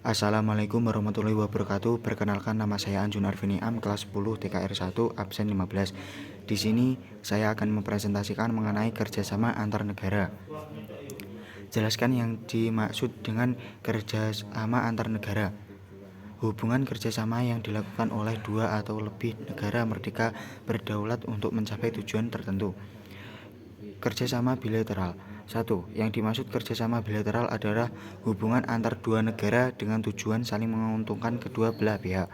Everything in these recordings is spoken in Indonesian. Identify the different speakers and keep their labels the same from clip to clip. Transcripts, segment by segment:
Speaker 1: Assalamualaikum warahmatullahi wabarakatuh. Perkenalkan, nama saya Anjun Arviniam, kelas 10 TKR 1, absen 15. Di sini saya akan mempresentasikan mengenai kerjasama antar negara. Jelaskan yang dimaksud dengan kerjasama antar negara. Hubungan kerjasama yang dilakukan oleh dua atau lebih negara merdeka berdaulat untuk mencapai tujuan tertentu. Kerjasama bilateral. 1. Yang dimaksud kerjasama bilateral adalah hubungan antar dua negara dengan tujuan saling menguntungkan kedua belah pihak.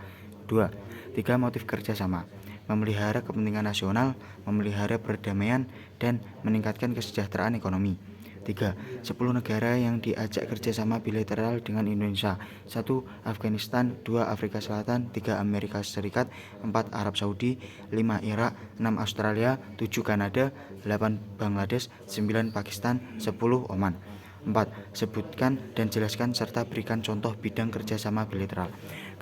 Speaker 1: 2. 3 motif kerjasama: memelihara kepentingan nasional, memelihara perdamaian, dan meningkatkan kesejahteraan ekonomi. 3. 10 negara yang diajak kerjasama bilateral dengan Indonesia. 1. Afghanistan, 2. Afrika Selatan, 3. Amerika Serikat, 4. Arab Saudi, 5. Irak, 6. Australia, 7. Kanada, 8. Bangladesh, 9. Pakistan, 10. Oman. 4. Sebutkan dan jelaskan serta berikan contoh bidang kerjasama bilateral.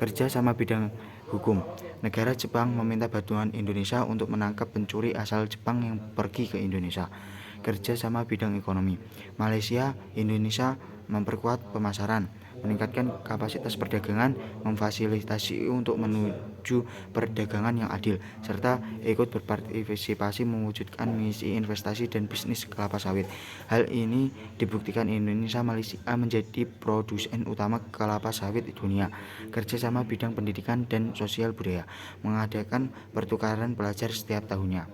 Speaker 1: Kerjasama bidang hukum. Negara Jepang meminta bantuan Indonesia untuk menangkap pencuri asal Jepang yang pergi ke Indonesia. Kerjasama bidang ekonomi. Malaysia, Indonesia memperkuat pemasaran, meningkatkan kapasitas perdagangan, memfasilitasi untuk menuju perdagangan yang adil, serta ikut berpartisipasi mewujudkan misi investasi dan bisnis kelapa sawit. Hal ini dibuktikan Indonesia Malaysia menjadi produsen utama kelapa sawit di dunia. Kerjasama bidang pendidikan dan sosial budaya. Mengadakan pertukaran pelajar setiap tahunnya.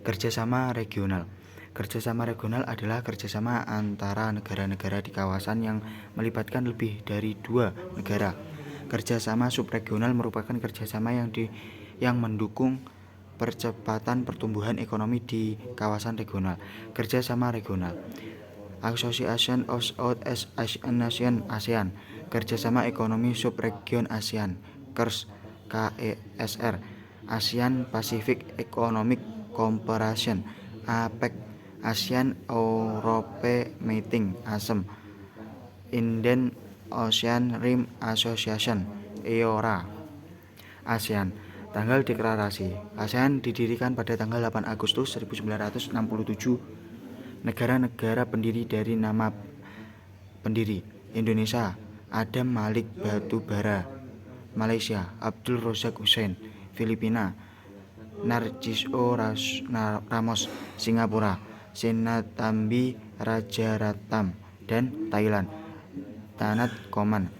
Speaker 1: Kerjasama regional. Kerjasama regional adalah kerjasama antara negara-negara di kawasan yang melibatkan lebih dari dua negara. Kerjasama subregional merupakan kerjasama yang mendukung percepatan pertumbuhan ekonomi di kawasan regional. Kerjasama regional. Association of Southeast Asian Nations (ASEAN), Kerjasama Ekonomi Subregion ASEAN (KERS, KESR), ASEAN Pacific Economic Cooperation (APEC), ASEAN Europe Meeting (ASEM), Indian Ocean Rim Association (EORA). ASEAN. Tanggal deklarasi. ASEAN didirikan pada tanggal 8 Agustus 1967. Negara-negara pendiri dari nama pendiri: Indonesia, Adam Malik Batubara; Malaysia, Abdul Razak Hussein; Filipina, Narciso Ramos; Singapura, Sinnathamby Rajaratnam; dan Thailand, Thanath Khoman.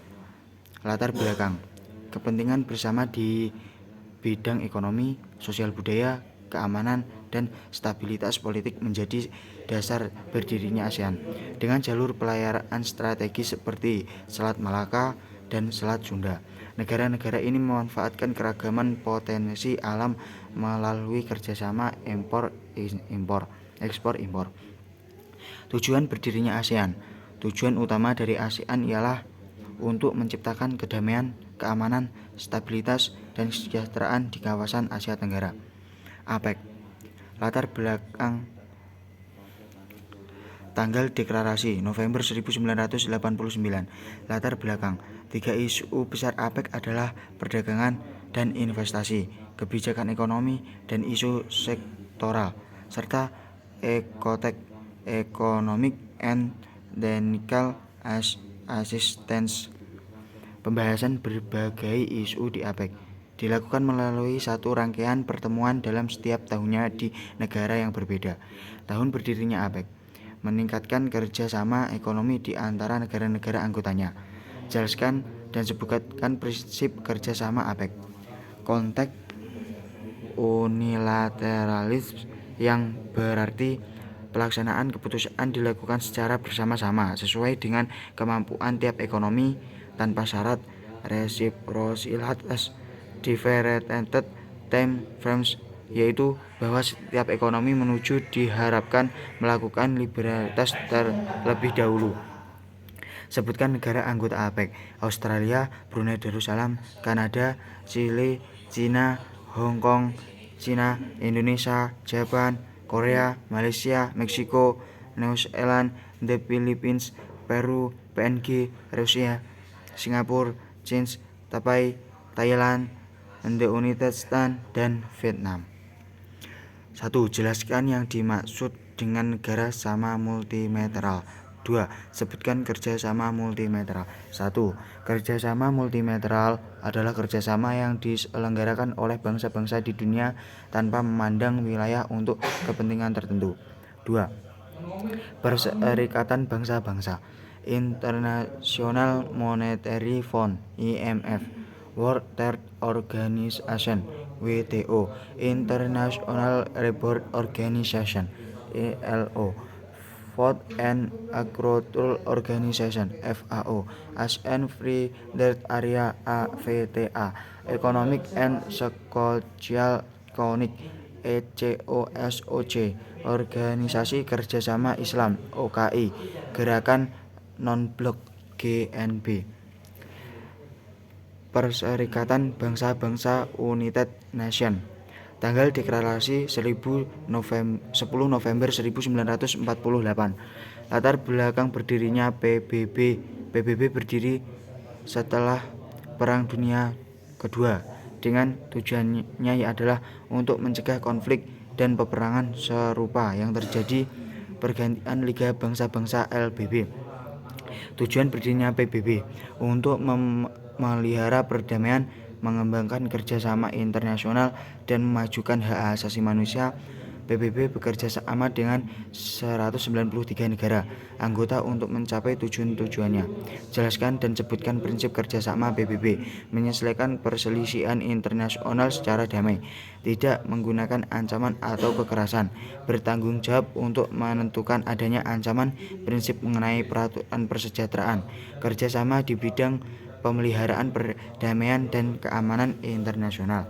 Speaker 1: Latar belakang. Kepentingan bersama di bidang ekonomi, sosial budaya, keamanan, dan stabilitas politik menjadi dasar berdirinya ASEAN. Dengan jalur pelayaran strategis seperti Selat Malaka dan Selat Sunda, negara-negara ini memanfaatkan keragaman potensi alam melalui kerjasama ekspor-impor. Tujuan berdirinya ASEAN. Tujuan utama dari ASEAN ialah untuk menciptakan kedamaian, keamanan, stabilitas, dan kesejahteraan di kawasan Asia Tenggara. APEC. Latar belakang. Tanggal deklarasi November 1989. Latar belakang. 3 isu besar APEC adalah perdagangan dan investasi, kebijakan ekonomi, dan isu sektoral, serta ekotek, economic and technical assistance. Pembahasan berbagai isu di APEC dilakukan melalui satu rangkaian pertemuan dalam setiap tahunnya di negara yang berbeda. Tahun berdirinya APEC. Meningkatkan kerjasama ekonomi di antara negara-negara anggotanya. Jelaskan dan sebutkan prinsip kerjasama APEC. Konteks unilateralis, yang berarti pelaksanaan keputusan dilakukan secara bersama-sama sesuai dengan kemampuan tiap ekonomi tanpa syarat. Reciprocitas. Differentiated time frames, yaitu bahwa setiap ekonomi menuju diharapkan melakukan liberalitas terlebih dahulu. Sebutkan negara anggota APEC: Australia, Brunei Darussalam, Kanada, Chile, China, Hong Kong, China, Indonesia, Jepang, Korea, Malaysia, Meksiko, New Zealand, the Philippines, Peru, PNG, Rusia, Singapura, China, Taipei, Thailand, the United States, dan Vietnam. 1. Jelaskan yang dimaksud dengan negara sama multilateral. 2. Sebutkan kerjasama multilateral. 1. Kerjasama multilateral adalah kerjasama yang diselenggarakan oleh bangsa-bangsa di dunia tanpa memandang wilayah untuk kepentingan tertentu. 2. Perserikatan Bangsa-Bangsa. International Monetary Fund (IMF), World Trade Organization (WTO), International Labour Organization (ILO), Food and Agriculture Organization (FAO), Asian Free Trade Area (AFTA), Economic and Social Community (ECOSOC), Organisasi Kerjasama Islam (OKI), Gerakan Non-Blok (GNB), Perserikatan Bangsa-Bangsa United Nations. Tanggal deklarasi 10 November 1948. Latar belakang berdirinya PBB. PBB berdiri setelah Perang Dunia Kedua dengan tujuannya adalah untuk mencegah konflik dan peperangan serupa yang terjadi. Pergantian Liga Bangsa-Bangsa (LBB). Tujuan berdirinya PBB untuk memelihara perdamaian, mengembangkan kerjasama internasional, dan memajukan hak asasi manusia. PBB bekerja sama dengan 193 negara anggota untuk mencapai tujuan-tujuannya. Jelaskan dan sebutkan prinsip kerjasama PBB. Menyelesaikan perselisihan internasional secara damai, tidak menggunakan ancaman atau kekerasan, bertanggung jawab untuk menentukan adanya ancaman, prinsip mengenai peraturan persejahteraan, kerjasama di bidang pemeliharaan perdamaian dan keamanan internasional.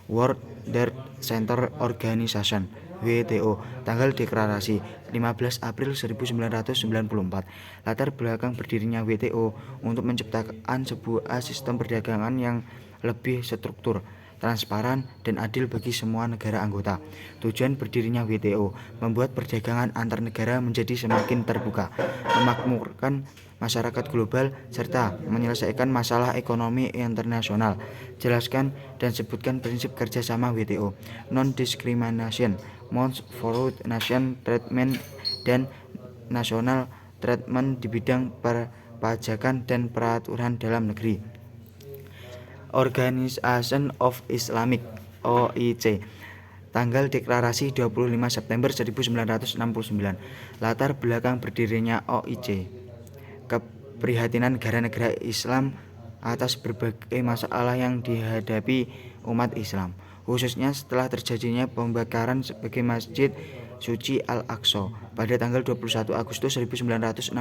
Speaker 1: World Trade Center Organization (WTO). Tanggal deklarasi 15 April 1994. Latar belakang berdirinya WTO untuk menciptakan sebuah sistem perdagangan yang lebih struktur, transparan, dan adil bagi semua negara anggota. Tujuan berdirinya WTO membuat perdagangan antar negara menjadi semakin terbuka, memakmurkan masyarakat global, serta menyelesaikan masalah ekonomi internasional. Jelaskan dan sebutkan prinsip kerjasama WTO. Non-discrimination, most favored nation treatment, dan national treatment di bidang perpajakan dan peraturan dalam negeri. Organization of Islamic (OIC). Tanggal deklarasi 25 September 1969. Latar belakang berdirinya OIC: keprihatinan negara-negara Islam atas berbagai masalah yang dihadapi umat Islam, khususnya setelah terjadinya pembakaran sebagai Masjid Suci Al-Aqsa pada tanggal 21 Agustus 1969.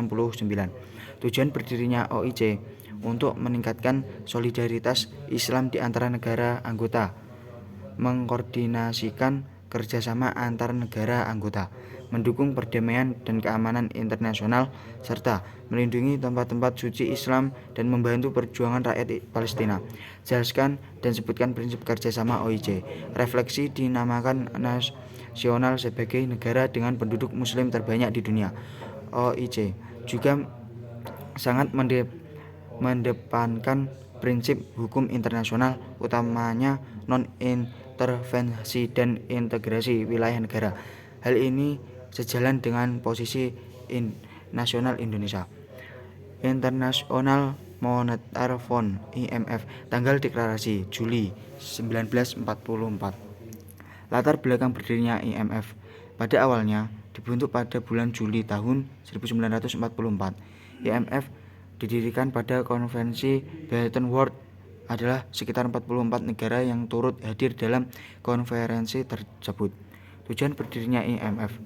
Speaker 1: Tujuan berdirinya OIC untuk meningkatkan solidaritas Islam di antara negara anggota, mengkoordinasikan kerjasama antar negara anggota, mendukung perdamaian dan keamanan internasional, serta melindungi tempat-tempat suci Islam dan membantu perjuangan rakyat Palestina. Jelaskan dan sebutkan prinsip kerjasama OIC. Refleksi dinamakan nasional sebagai negara dengan penduduk muslim terbanyak di dunia. OIC juga sangat mendepankan prinsip hukum internasional, utamanya non-intervensi dan integrasi wilayah negara. Hal ini sejalan dengan posisi nasional Indonesia. International Monetary Fund (IMF). Tanggal deklarasi Juli 1944. Latar belakang berdirinya IMF. Pada awalnya dibentuk pada bulan Juli tahun 1944. IMF didirikan pada konferensi Bretton Woods. Adalah sekitar 44 negara yang turut hadir dalam konferensi tersebut. Tujuan berdirinya IMF.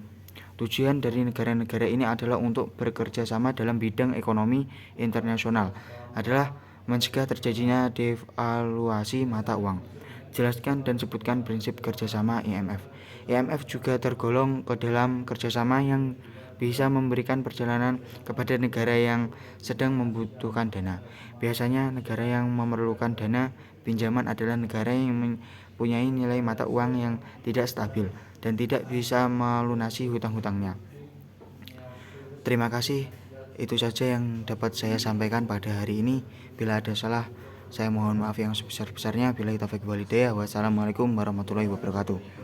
Speaker 1: Tujuan dari negara-negara ini adalah untuk bekerja sama dalam bidang ekonomi internasional, adalah mencegah terjadinya devaluasi mata uang. Jelaskan dan sebutkan prinsip kerjasama IMF. IMF juga tergolong ke dalam kerjasama yang bisa memberikan perjalanan kepada negara yang sedang membutuhkan dana. Biasanya negara yang memerlukan dana pinjaman adalah negara yang mempunyai nilai mata uang yang tidak stabil dan tidak bisa melunasi hutang-hutangnya. Terima kasih. Itu saja yang dapat saya sampaikan pada hari ini. Bila ada salah, saya mohon maaf yang sebesar-besarnya. Billahi taufiq wal hidayah. Wassalamualaikum warahmatullahi wabarakatuh.